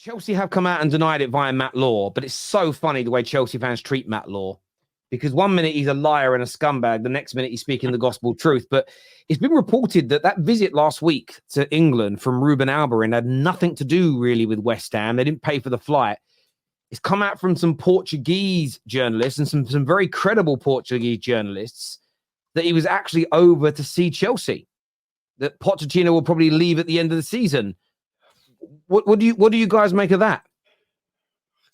Chelsea have come out and denied it via Matt Law, but it's so funny the way Chelsea fans treat Matt Law, because 1 minute he's a liar and a scumbag, the next minute he's speaking the gospel truth. But it's been reported that visit last week to England from Ruben Albarin had nothing to do really with West Ham. They didn't pay for the flight. It's come out from some Portuguese journalists and some very credible Portuguese journalists that he was actually over to see Chelsea, that Pochettino will probably leave at the end of the season. What do you guys make of that?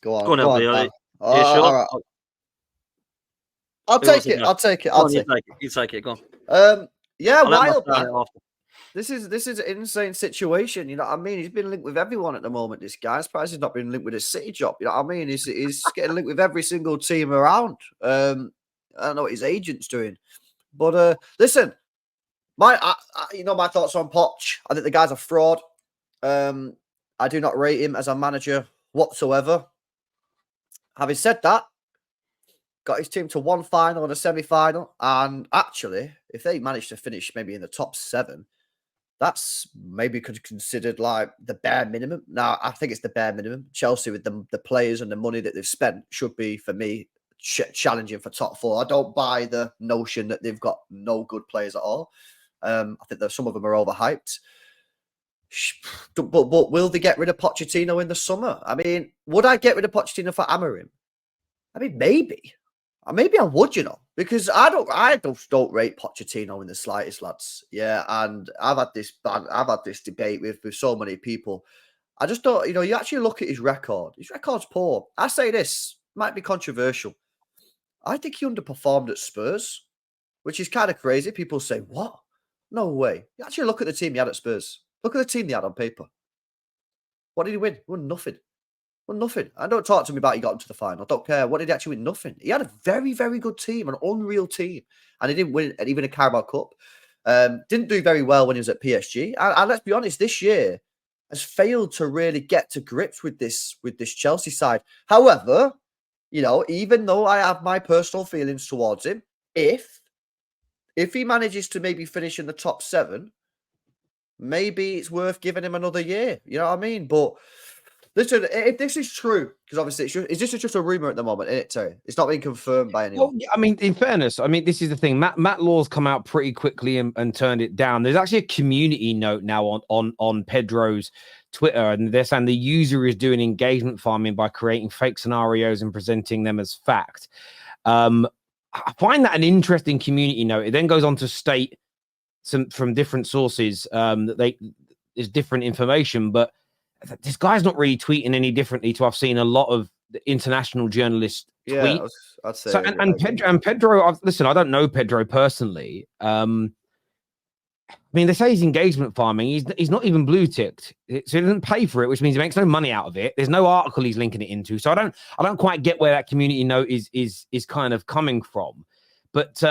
Go on, LB. Sure? All right. I'll take it. You take it. Go on. Wild. This is an insane situation. You know what I mean? He's been linked with everyone at the moment. This guy, I'm surprised he's not been linked with a City job. You know what I mean? He's getting linked with every single team around. I don't know what his agent's doing, but listen, my thoughts on Poch. I think the guy's a fraud. I do not rate him as a manager whatsoever. Having said that, got his team to one final and a semi-final, and actually, if they manage to finish maybe in the top 7, that's maybe considered like the bare minimum. Now, I think it's the bare minimum. Chelsea, with the players and the money that they've spent, should be, for me, challenging for top 4. I don't buy the notion that they've got no good players at all. I think that some of them are overhyped. But will they get rid of Pochettino in the summer? I mean, would I get rid of Pochettino for Amorim? I mean, maybe. Maybe I would, because I don't rate Pochettino in the slightest, lads. Yeah, and I've had this debate with so many people. I just don't, you actually look at his record. His record's poor. I say this, might be controversial. I think he underperformed at Spurs, which is kind of crazy. People say, what? No way. You actually look at the team he had at Spurs. Look at the team they had on paper. What did he win? He won nothing. Nothing. And don't talk to me about he got into the final. I don't care. What did he actually win? Nothing. He had a very, very good team, an unreal team. And he didn't win even a Carabao Cup. Didn't do very well when he was at PSG. And let's be honest, this year has failed to really get to grips with this Chelsea side. However, even though I have my personal feelings towards him, if he manages to maybe finish in the top 7, maybe it's worth giving him another year. You know what I mean? But listen, if this is true, because obviously this is just a rumor at the moment, isn't it, Terry? It's not been confirmed by anyone. Well, I mean, in fairness, this is the thing. Matt Law's come out pretty quickly and turned it down. There's actually a community note now on Pedro's Twitter, and they're saying the user is doing engagement farming by creating fake scenarios and presenting them as fact. I find that an interesting community note. It then goes on to state from different sources that there's different information, but this guy's not really tweeting any differently to I've seen a lot of the international journalists tweet. Yeah, I'd say. So, and Pedro, listen, I don't know Pedro personally. They say he's engagement farming. He's not even blue ticked, so he doesn't pay for it, which means he makes no money out of it. There's no article he's linking it into, so I don't quite get where that community note is kind of coming from. But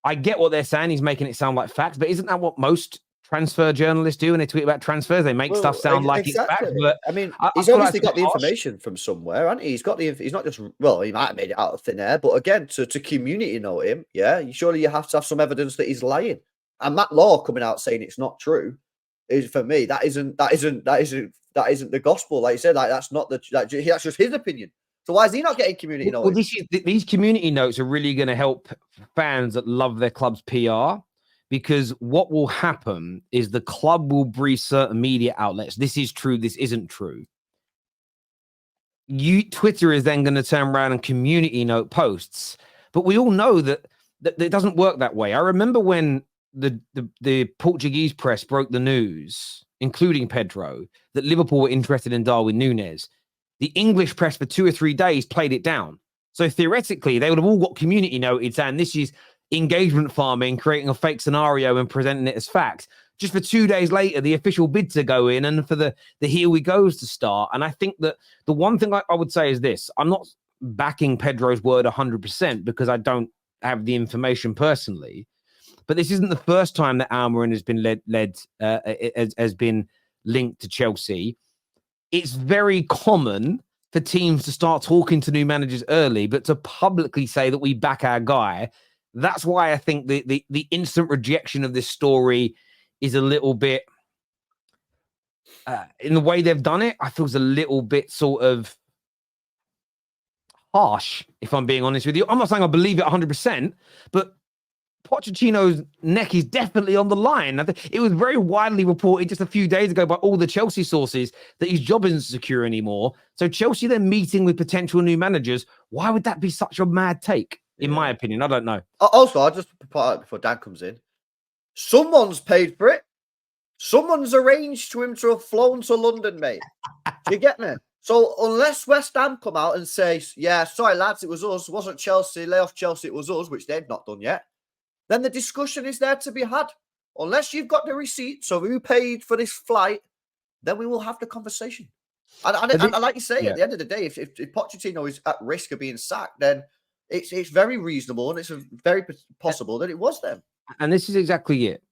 I get what they're saying. He's making it sound like facts, but isn't that what most transfer journalists do when they tweet about transfers? They make stuff sound like it's fact. But he's obviously got the information from somewhere, hasn't he? He's not just, he might have made it out of thin air, but again, to community note him, surely you have to have some evidence that he's lying. And Matt Law coming out saying it's not true is, for me, that isn't the gospel. Like you said, that's just his opinion. So why is he not getting community notes? Well, these community notes are really going to help fans that love their club's PR, because what will happen is the club will brief certain media outlets. This is true. This isn't true. Twitter is then going to turn around and community note posts. But we all know that it doesn't work that way. I remember when the Portuguese press broke the news, including Pedro, that Liverpool were interested in Darwin Núñez. The English press for 2 or 3 days played it down. So theoretically, they would have all got community noted saying this is engagement farming, creating a fake scenario and presenting it as facts. Just for 2 days later, the official bid to go in and for the here we goes to start. And I think that the one thing I would say is this: I'm not backing Pedro's word 100% because I don't have the information personally. But this isn't the first time that Amorim has been has been linked to Chelsea. It's very common for teams to start talking to new managers early, but to publicly say that we back our guy. That's why I think the instant rejection of this story is a little bit in the way they've done it, I feel it's a little bit sort of harsh, if I'm being honest with you. I'm not saying I believe it 100%, but Pochettino's neck is definitely on the line. It was very widely reported just a few days ago by all the Chelsea sources that his job isn't secure anymore. So Chelsea then meeting with potential new managers. Why would that be such a mad take? In my opinion, I don't know. Also, I'll just put out before Dan comes in. Someone's paid for it. Someone's arranged for him to have flown to London, mate. Do you get me? So unless West Ham come out and say, yeah, sorry, lads, it was us. It wasn't Chelsea. Lay off Chelsea, it was us, which they've not done yet. Then the discussion is there to be had. Unless you've got the receipts of who paid for this flight, then we will have the conversation. And like you say, at the end of the day, if Pochettino is at risk of being sacked, then it's very reasonable and it's very possible that it was them. And this is exactly it.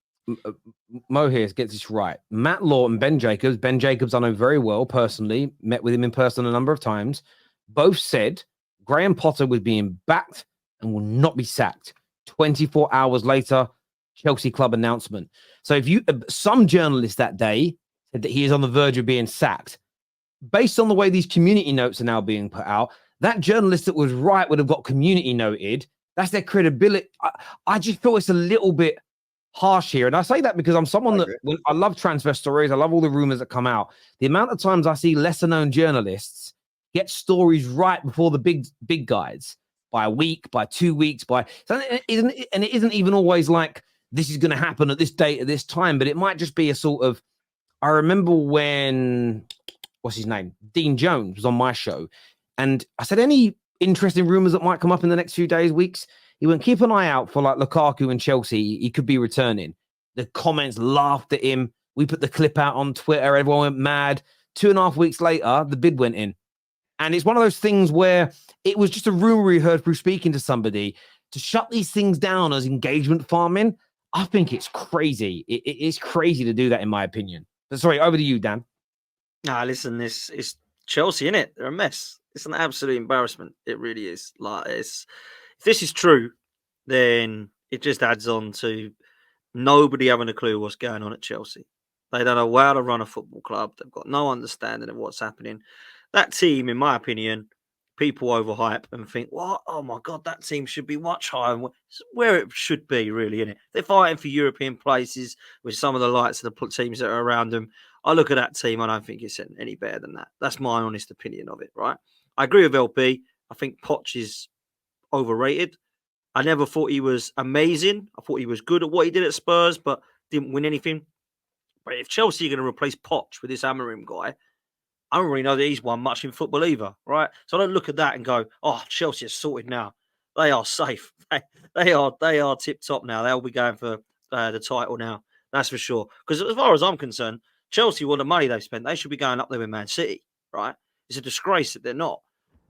Mo here gets this right. Matt Law and Ben Jacobs, I know very well personally, met with him in person a number of times, both said Graham Potter was being backed and will not be sacked. 24 hours later, Chelsea club announcement. So some journalists that day said that he is on the verge of being sacked. Based on the way these community notes are now being put out, that journalist that was right would have got community noted. That's their credibility. I just feel it's a little bit harsh here. And I say that because I'm someone when I love transfer stories. I love all the rumors that come out. The amount of times I see lesser known journalists get stories right before the big guys by a week, by 2 weeks, it isn't even always like this is going to happen at this date at this time, but it might just be a sort of, I remember when, what's his name? Dean Jones was on my show. And I said, any interesting rumors that might come up in the next few days, weeks? He went, keep an eye out for like Lukaku and Chelsea. He could be returning. The comments laughed at him. We put the clip out on Twitter. Everyone went mad. 2.5 weeks later, the bid went in. And it's one of those things where it was just a rumor we heard through speaking to somebody. To shut these things down as engagement farming, I think it's crazy. It's crazy to do that, in my opinion. But sorry, over to you, Dan. Nah, listen, it's Chelsea, innit? They're a mess. It's an absolute embarrassment. It really is. If this is true, then it just adds on to nobody having a clue what's going on at Chelsea. They don't know how to run a football club. They've got no understanding of what's happening. That team, in my opinion, people overhype and think, "What? Oh my God, that team should be much higher." Where it should be, really, isn't it? They're fighting for European places with some of the lights of the teams that are around them. I look at that team, I don't think it's any better than that. That's my honest opinion of it, right? I agree with LP. I think Poch is overrated. I never thought he was amazing. I thought he was good at what he did at Spurs, but didn't win anything. But if Chelsea are going to replace Poch with this Amorim guy, I don't really know that he's won much in football either, right? So I don't look at that and go, "Oh, Chelsea are sorted now. They are safe. They are tip top now. They'll be going for the title now. That's for sure." Because as far as I'm concerned, Chelsea, all the money they've spent, they should be going up there with Man City, right? It's a disgrace that they're not.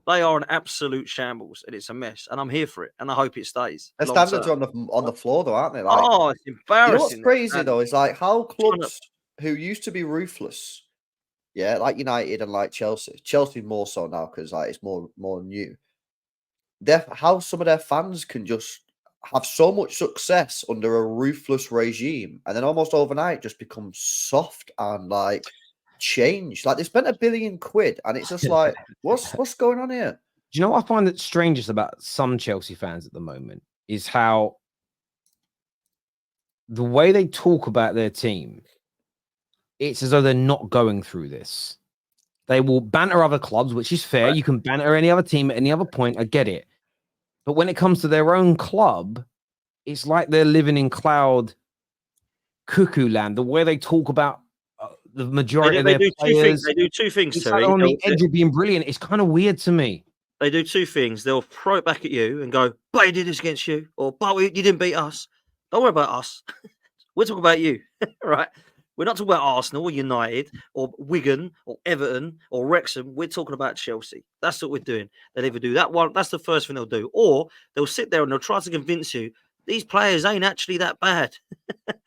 They are an absolute shambles, and it's a mess. And I'm here for it, and I hope it stays. Their standards are on the floor, though, aren't they? It's embarrassing. You know what's crazy though is like how clubs who used to be ruthless, like United and like Chelsea more so now because like it's more new. How some of their fans can just have so much success under a ruthless regime, and then almost overnight just become soft and like change. Like they spent £1 billion, and it's just like, what's going on here? Do you know what I find that strangest about some Chelsea fans at the moment is how the way they talk about their team, it's as though they're not going through this. They will banter other clubs, which is fair. Right. You can banter any other team at any other point. I get it. But when it comes to their own club, it's like they're living in cloud cuckoo land. The way they talk about the majority of their players. They do two things, Terry. On the edge of being brilliant. It's kind of weird to me. They do two things. They'll throw it back at you and go, "But he did this against you," or "But you didn't beat us." Don't worry about us. We're talking about you, right? We're not talking about Arsenal or United or Wigan or Everton or Wrexham. We're talking about Chelsea. That's what we're doing. They'll either do that one. That's the first thing they'll do. Or they'll sit there and they'll try to convince you these players ain't actually that bad.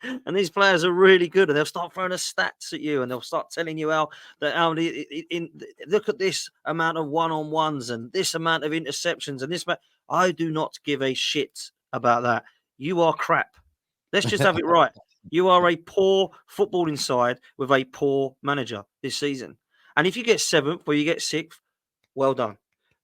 And these players are really good. And they'll start throwing the stats at you and they'll start telling you look at this amount of one-on-ones and this amount of interceptions and this. I do not give a shit about that. You are crap. Let's just have it right. You are a poor footballing side with a poor manager this season. And if you get 7th or you get 6th, well done.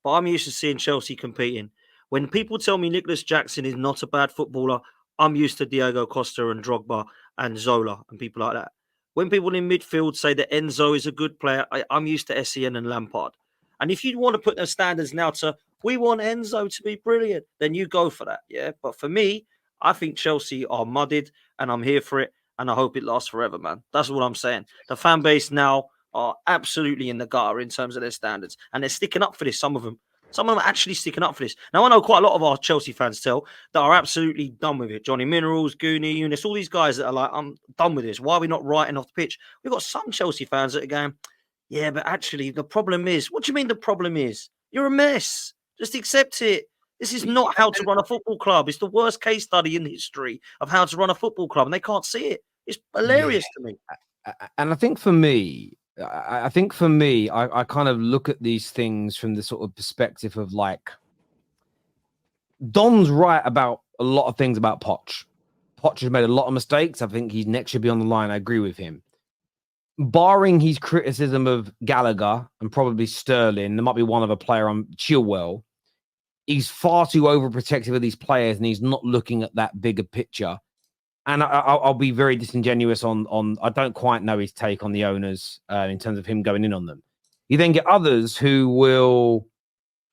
But I'm used to seeing Chelsea competing. When people tell me Nicholas Jackson is not a bad footballer, I'm used to Diego Costa and Drogba and Zola and people like that. When people in midfield say that Enzo is a good player, I'm used to Essien and Lampard. And if you want to put the standards now to, we want Enzo to be brilliant, then you go for that. Yeah. But for me, I think Chelsea are mudded and I'm here for it. And I hope it lasts forever, man. That's what I'm saying. The fan base now are absolutely in the gutter in terms of their standards. And they're sticking up for this, some of them. Some of them are actually sticking up for this. Now, I know quite a lot of our Chelsea fans that are absolutely done with it. Johnny Minerals, Goonie, Eunice, all these guys that are like, I'm done with this. Why are we not writing off the pitch? We've got some Chelsea fans that are going, yeah, but actually the problem is, what do you mean the problem is? You're a mess. Just accept it. This is not how to run a football club. It's the worst case study in history of how to run a football club, and they can't see it. It's hilarious to me. And I think for me, I kind of look at these things from the sort of perspective of like, Don's right about a lot of things about Poch. Poch has made a lot of mistakes. I think he's next should be on the line. I agree with him. Barring his criticism of Gallagher and probably Sterling, there might be one other player on Chilwell. He's far too overprotective of these players, and he's not looking at that bigger picture. And I'll be very disingenuous on I don't quite know his take on the owners in terms of him going in on them. You then get others who will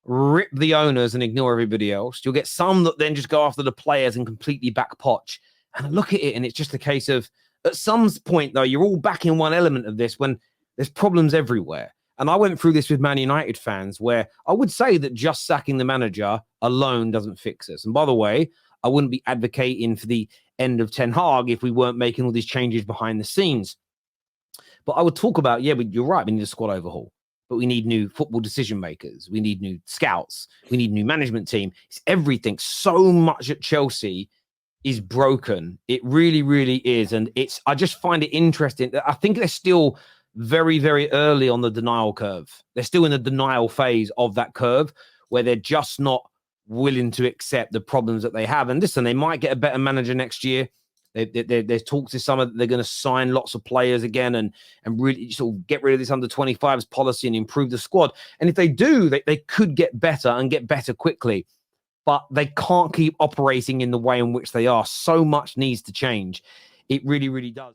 rip the owners and ignore everybody else. You'll get some that then just go after the players and completely back Poch. And I look at it, and it's just a case of, at some point, though, you're all backing one element of this when there's problems everywhere. And I went through this with Man United fans, where I would say that just sacking the manager alone doesn't fix us. And by the way, I wouldn't be advocating for the end of Ten Hag if we weren't making all these changes behind the scenes. But I would talk about, but you're right, we need a squad overhaul. But we need new football decision makers. We need new scouts. We need new management team. It's everything. So much at Chelsea is broken. It really, really is. And I just find it interesting. I think they're still very, very early on the denial curve. They're still in the denial phase of that curve where they're just not willing to accept the problems that they have. And listen, they might get a better manager next year. There's talks this summer that they're going to sign lots of players again and really sort of get rid of this under-25s policy and improve the squad. And if they do, they could get better and get better quickly. But they can't keep operating in the way in which they are. So much needs to change. It really, really does.